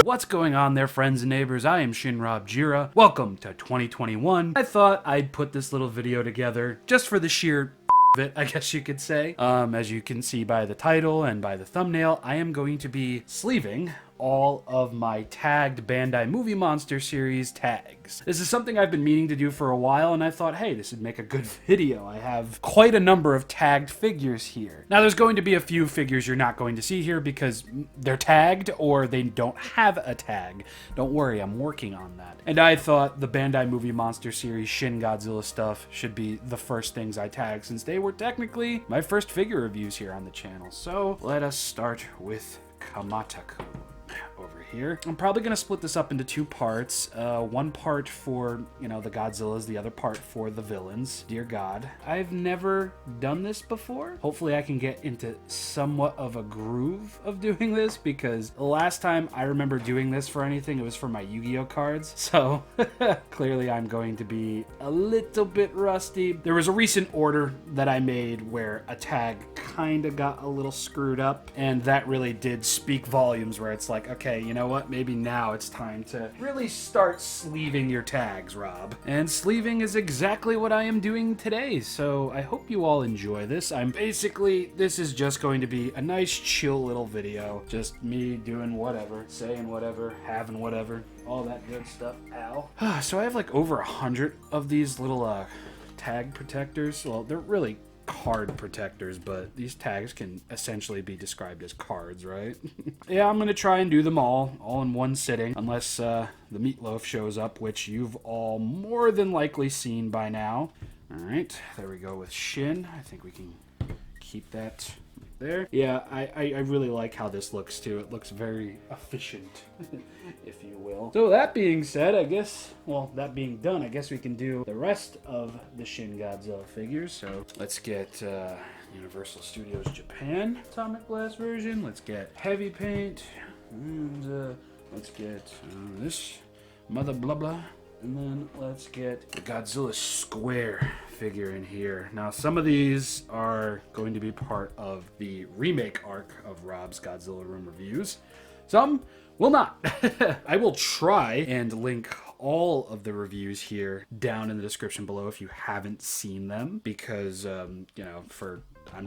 What's going on there, friends and neighbors? I am ShinRobjira. Welcome to 2021. I thought I'd put this little video together just for the sheer of it, I guess you could say. As you can see by the title and by the thumbnail, I am going to be sleeving all of my tagged Bandai Movie Monster series tags. This is something I've been meaning to do for a while, and I thought, hey, this would make a good video. I have quite a number of tagged figures here. Now, there's going to be a few figures you're not going to see here because they're tagged or they don't have a tag. Don't worry, I'm working on that. And I thought the Bandai Movie Monster series Shin Godzilla stuff should be the first things I tag, since they were technically my first figure reviews here on the channel. So let us start with Kamataku over here. I'm probably going to split this up into two parts. One part for, the Godzillas, the other part for the villains. Dear God, I've never done this before. Hopefully I can get into somewhat of a groove of doing this, because the last time I remember doing this for anything, it was for my Yu-Gi-Oh cards. So clearly I'm going to be a little bit rusty. There was a recent order that I made where a tag kind of got a little screwed up, and that really did speak volumes, where it's like, okay, you know what? Maybe now it's time to really start sleeving your tags, Rob. And sleeving is exactly what I am doing today, so I hope you all enjoy this. This is just going to be a nice, chill little video. Just me doing whatever, saying whatever, having whatever, all that good stuff. Ow. So I have like over 100 of these little tag protectors. Well, they're really card protectors, but these tags can essentially be described as cards, right? Yeah, I'm gonna try and do them all in one sitting, unless the meatloaf shows up, which you've all more than likely seen by now. All right, there we go with Shin. I think we can keep that there. Yeah, I really like how this looks too. It looks very efficient, if you will. So that being said, that being done, I guess we can do the rest of the Shin Godzilla figures. So let's get Universal Studios Japan Atomic Blast version. Let's get heavy paint. And let's get this mother blah blah. And then let's get the Godzilla Square figure in here. Now, some of these are going to be part of the remake arc of Rob's Godzilla Room Reviews. Some will not. I will try and link all of the reviews here down in the description below if you haven't seen them, because, I'm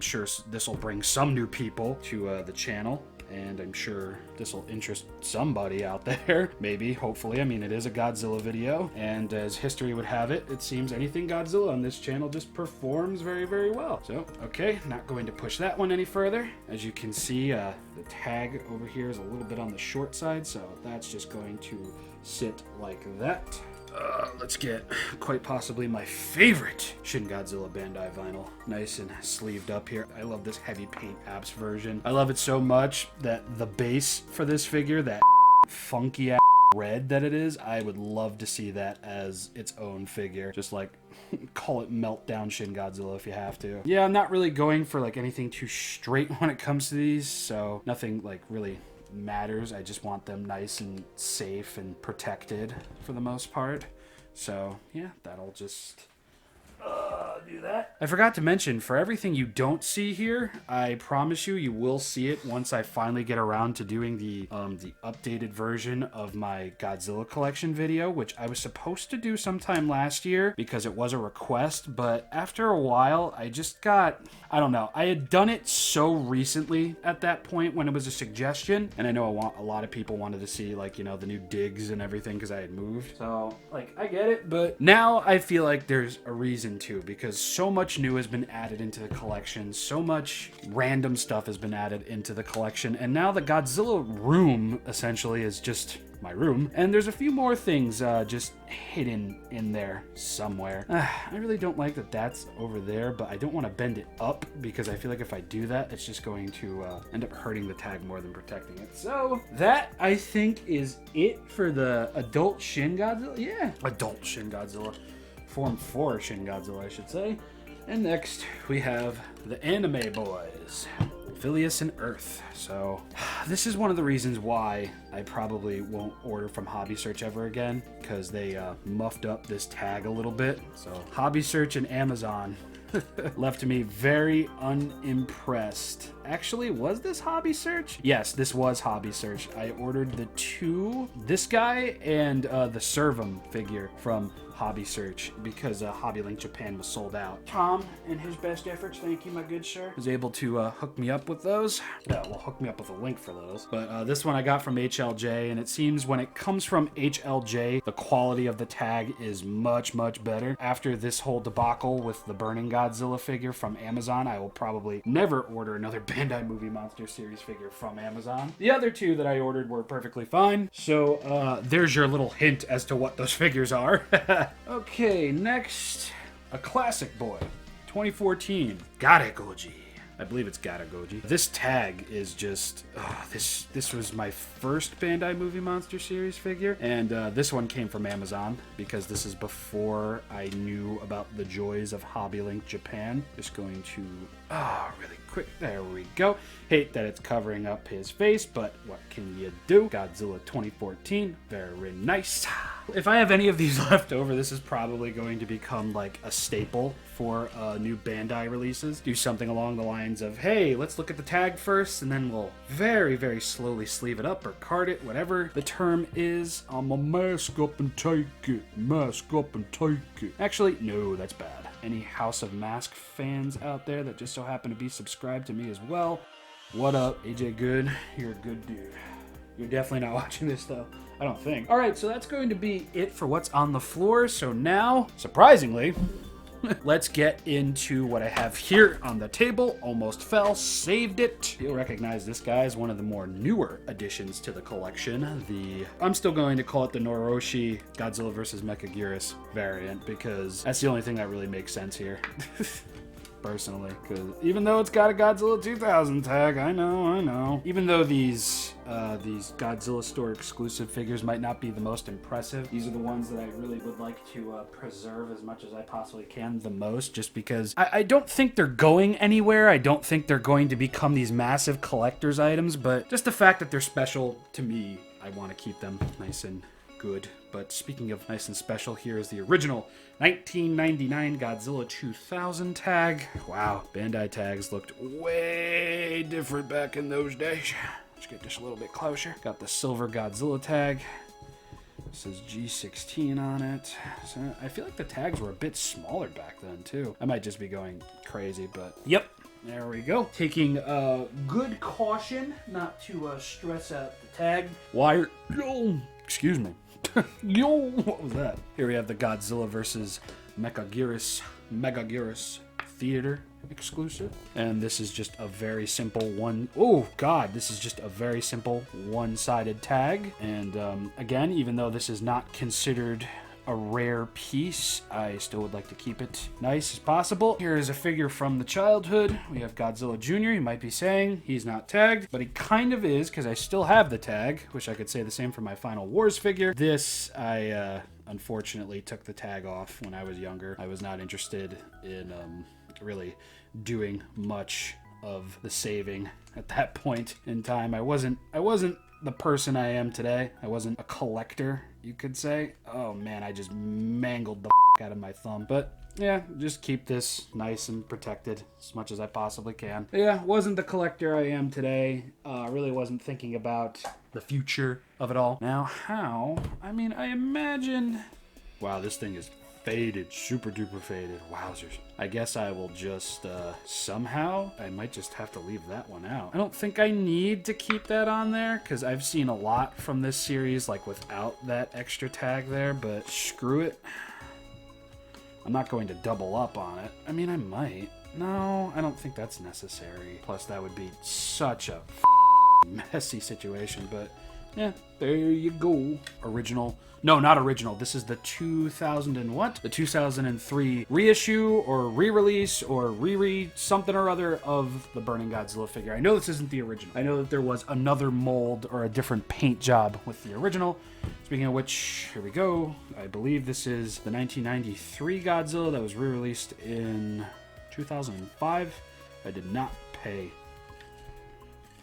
sure this will bring some new people to the channel. And I'm sure this will interest somebody out there. Maybe, hopefully. I mean, it is a Godzilla video. And as history would have it, it seems anything Godzilla on this channel just performs very, very well. So, okay, not going to push that one any further. As you can see, the tag over here is a little bit on the short side, so that's just going to sit like that. Let's get quite possibly my favorite Shin Godzilla Bandai vinyl. Nice and sleeved up here. I love this heavy paint apps version. I love it so much that the base for this figure, that funky ass red that it is, I would love to see that as its own figure. Just like call it Meltdown Shin Godzilla if you have to. Yeah, I'm not really going for like anything too straight when it comes to these, so nothing like really matters. I just want them nice and safe and protected for the most part. So yeah, that'll just do that. I forgot to mention, for everything you don't see here, I promise you will see it once I finally get around to doing the updated version of my Godzilla collection video, which I was supposed to do sometime last year because it was a request, but after a while I just got, I don't know, I had done it so recently at that point when it was a suggestion, and I know a lot of people wanted to see the new digs and everything because I had moved, so I get it, but now I feel like there's a reason to, because so much new has been added into the collection, so much random stuff has been added into the collection, and now the Godzilla room essentially is just my room, and there's a few more things just hidden in there somewhere. I really don't like that that's over there, but I don't want to bend it up because I feel like if I do that, it's just going to end up hurting the tag more than protecting it. So that, I think, is it for the adult Shin Godzilla. Yeah, adult Shin Godzilla. Form 4 Shin Godzilla, I should say. And next, we have the anime boys, Phileas and Earth. So this is one of the reasons why I probably won't order from Hobby Search ever again, because they muffed up this tag a little bit. So Hobby Search and Amazon left me very unimpressed Actually, was this Hobby Search? Yes, this was Hobby Search. I ordered the two, this guy and the Servum figure from Hobby Search because Hobby Link Japan was sold out. Tom, in his best efforts, thank you, my good sir, was able to hook me up with those. Yeah, well, hook me up with a link for those. But this one I got from HLJ, and it seems when it comes from HLJ, the quality of the tag is much, much better. After this whole debacle with the Burning Godzilla figure from Amazon, I will probably never order another Bandai Movie Monster Series figure from Amazon. The other two that I ordered were perfectly fine. So there's your little hint as to what those figures are. Okay, next, a classic boy, 2014, Goji. I believe it's Goji. This tag is just, this was my first Bandai Movie Monster Series figure, and this one came from Amazon because this is before I knew about the joys of Hobby Link Japan. Just going to, really quick, there we go. Hate that it's covering up his face, but what can you do? Godzilla 2014, very nice. If I have any of these left over, this is probably going to become like a staple for new Bandai releases. Do something along the lines of, hey, let's look at the tag first, and then we'll very, very slowly sleeve it up or card it, whatever the term is. I'm a mask up and take it, mask up and take it. Actually, no, that's bad. Any House of Mask fans out there that just so happen to be subscribed to me as well, what up, AJ Good? You're a good dude. You're definitely not watching this though, I don't think. All right, so that's going to be it for what's on the floor. So now, surprisingly, let's get into what I have here on the table. Almost fell, saved it. You'll recognize this guy as one of the more newer additions to the collection. I'm still going to call it the Noroshi Godzilla vs. Mechagurus variant because that's the only thing that really makes sense here. Personally, because even though it's got a Godzilla 2000 tag, I know. Even though these Godzilla store exclusive figures might not be the most impressive, these are the ones that I really would like to preserve as much as I possibly can the most, just because I don't think they're going anywhere. I don't think they're going to become these massive collector's items, but just the fact that they're special to me, I want to keep them nice and good. But speaking of nice and special, here is the original 1999 Godzilla 2000 tag. Wow, Bandai tags looked way different back in those days. Let's get this a little bit closer. Got the silver Godzilla tag. It says G16 on it. So I feel like the tags were a bit smaller back then too. I might just be going crazy, but yep. There we go. Taking good caution not to stress out the tag. Wire. Excuse me. What was that? Here we have the Godzilla versus Mechagurus Theater exclusive. And this is just a very simple this is just a very simple one-sided tag. And again, even though this is not considered a rare piece, I still would like to keep it nice as possible. Here is a figure from the childhood. We have Godzilla Junior. You might be saying he's not tagged, but he kind of is because I still have the tag. Wish I could say the same for my Final Wars figure. This, I unfortunately took the tag off when I was younger. I was not interested in really doing much of the saving at that point in time. I wasn't the person I am today. I wasn't a collector, you could say. Oh man, I just mangled the out of my thumb. But yeah, just keep this nice and protected as much as I possibly can. But yeah, wasn't the collector I am today. Really wasn't thinking about the future of it all. Now how? I mean, I imagine... Wow, this thing is faded, super duper faded. Wowzers. I guess I will just somehow, I might just have to leave that one out. I don't think I need to keep that on there because I've seen a lot from this series like without that extra tag there, but screw it. I'm not going to double up on it. I mean, I might. No, I don't think that's necessary. Plus that would be such a messy situation, but yeah, there you go. Original. No, not original. This is the 2000 and what? The 2003 reissue or re-release or something or other of the Burning Godzilla figure. I know this isn't the original. I know that there was another mold or a different paint job with the original. Speaking of which, here we go. I believe this is the 1993 Godzilla that was re-released in 2005. I did not pay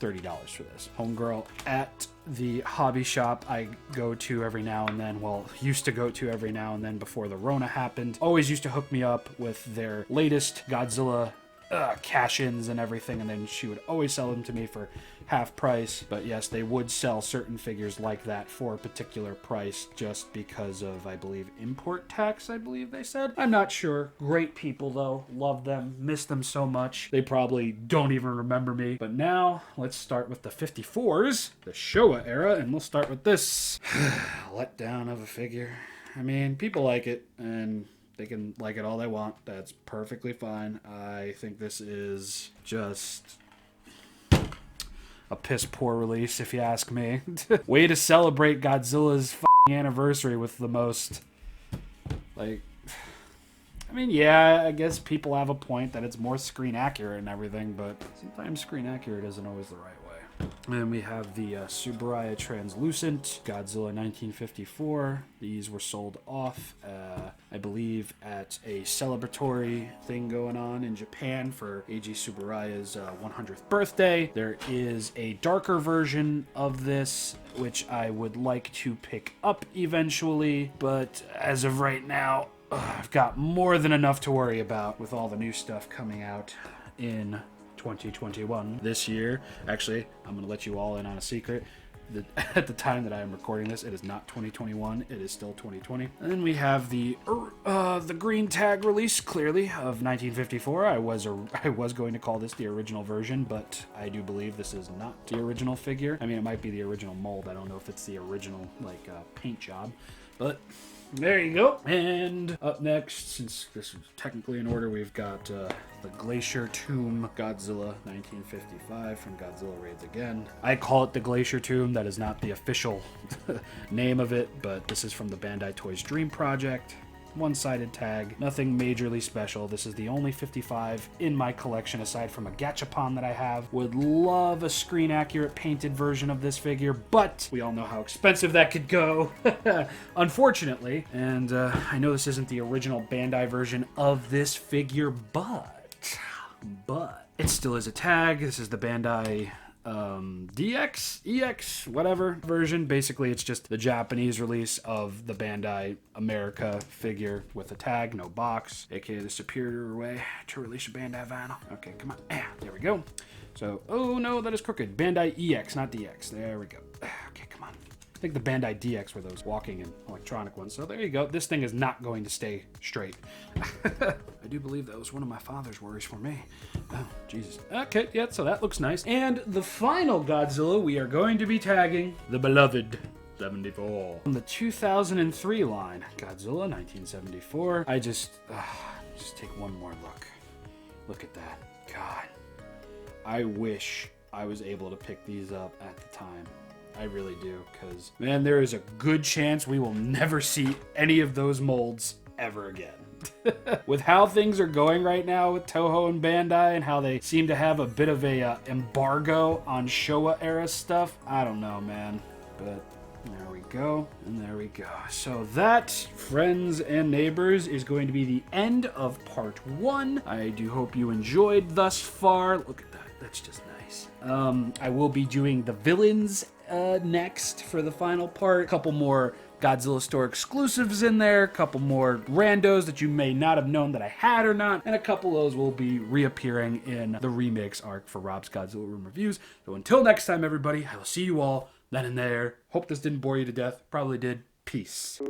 $30 for this. Homegirl at the hobby shop I go to every now and then, well, used to go to every now and then before the Rona happened, always used to hook me up with their latest Godzilla cash-ins and everything, and then she would always sell them to me for half price. But yes, they would sell certain figures like that for a particular price just because of, I believe, import tax, I believe they said. I'm not sure. Great people, though. Love them. Miss them so much. They probably don't even remember me. But now, let's start with the 54s, the Showa era, and we'll start with this letdown of a figure. I mean, people like it, and they can like it all they want. That's perfectly fine. I think this is just a piss poor release, if you ask me. Way to celebrate Godzilla's f***ing anniversary with the most, like, I mean, yeah, I guess people have a point that it's more screen accurate and everything, but sometimes screen accurate isn't always the right way. And we have the Subraya Translucent, Godzilla 1954. These were sold off, I believe, at a celebratory thing going on in Japan for Eiji Subaraya's 100th birthday. There is a darker version of this, which I would like to pick up eventually, but as of right now, I've got more than enough to worry about with all the new stuff coming out in 2021 this year. Actually, I'm going to let you all in on a secret. At the time that I am recording this, it is not 2021. It is still 2020. And then we have the green tag release, clearly, of 1954. I was going to call this the original version, but I do believe this is not the original figure. I mean, it might be the original mold. I don't know if it's the original, like, paint job, but there you go. And up next, since this is technically in order, we've got the Glacier Tomb Godzilla 1955 from Godzilla Raids Again. I call it the Glacier Tomb. That is not the official name of it, but this is from the Bandai Toys Dream Project. One-sided tag, nothing majorly special. This is the only 55 in my collection aside from a gachapon that I have. Would love a screen accurate painted version of this figure, but we all know how expensive that could go, unfortunately. And I know this isn't the original Bandai version of this figure, but it still is a tag. This is the Bandai DX, EX, whatever version. Basically, it's just the Japanese release of the Bandai America figure with a tag, no box, aka the superior way to release a Bandai vinyl. Okay, come on. There we go. So, oh no, that is crooked. Bandai EX, not DX. There we go. Okay, come on. I think the Bandai DX were those walking and electronic ones. So there you go. This thing is not going to stay straight. I do believe that was one of my father's worries for me. Oh, Jesus. Okay, yeah, so that looks nice. And the final Godzilla we are going to be tagging, the beloved 74. From the 2003 line, Godzilla 1974. I just take one more look. Look at that. God. I wish I was able to pick these up at the time. I really do, because, man, there is a good chance we will never see any of those molds ever again. With how things are going right now with Toho and Bandai and how they seem to have a bit of a embargo on Showa era stuff, I don't know, man, but there we go, and there we go. So that, friends and neighbors, is going to be the end of part 1. I do hope you enjoyed thus far. Look at that. That's just nice. I will be doing the villains next for the final part. A couple more Godzilla Store exclusives in there, a couple more randos that you may not have known that I had or not, and a couple of those will be reappearing in the remakes arc for Rob's Godzilla Room Reviews. So until next time, everybody, I will see you all then and there. Hope this didn't bore you to death. Probably did. Peace.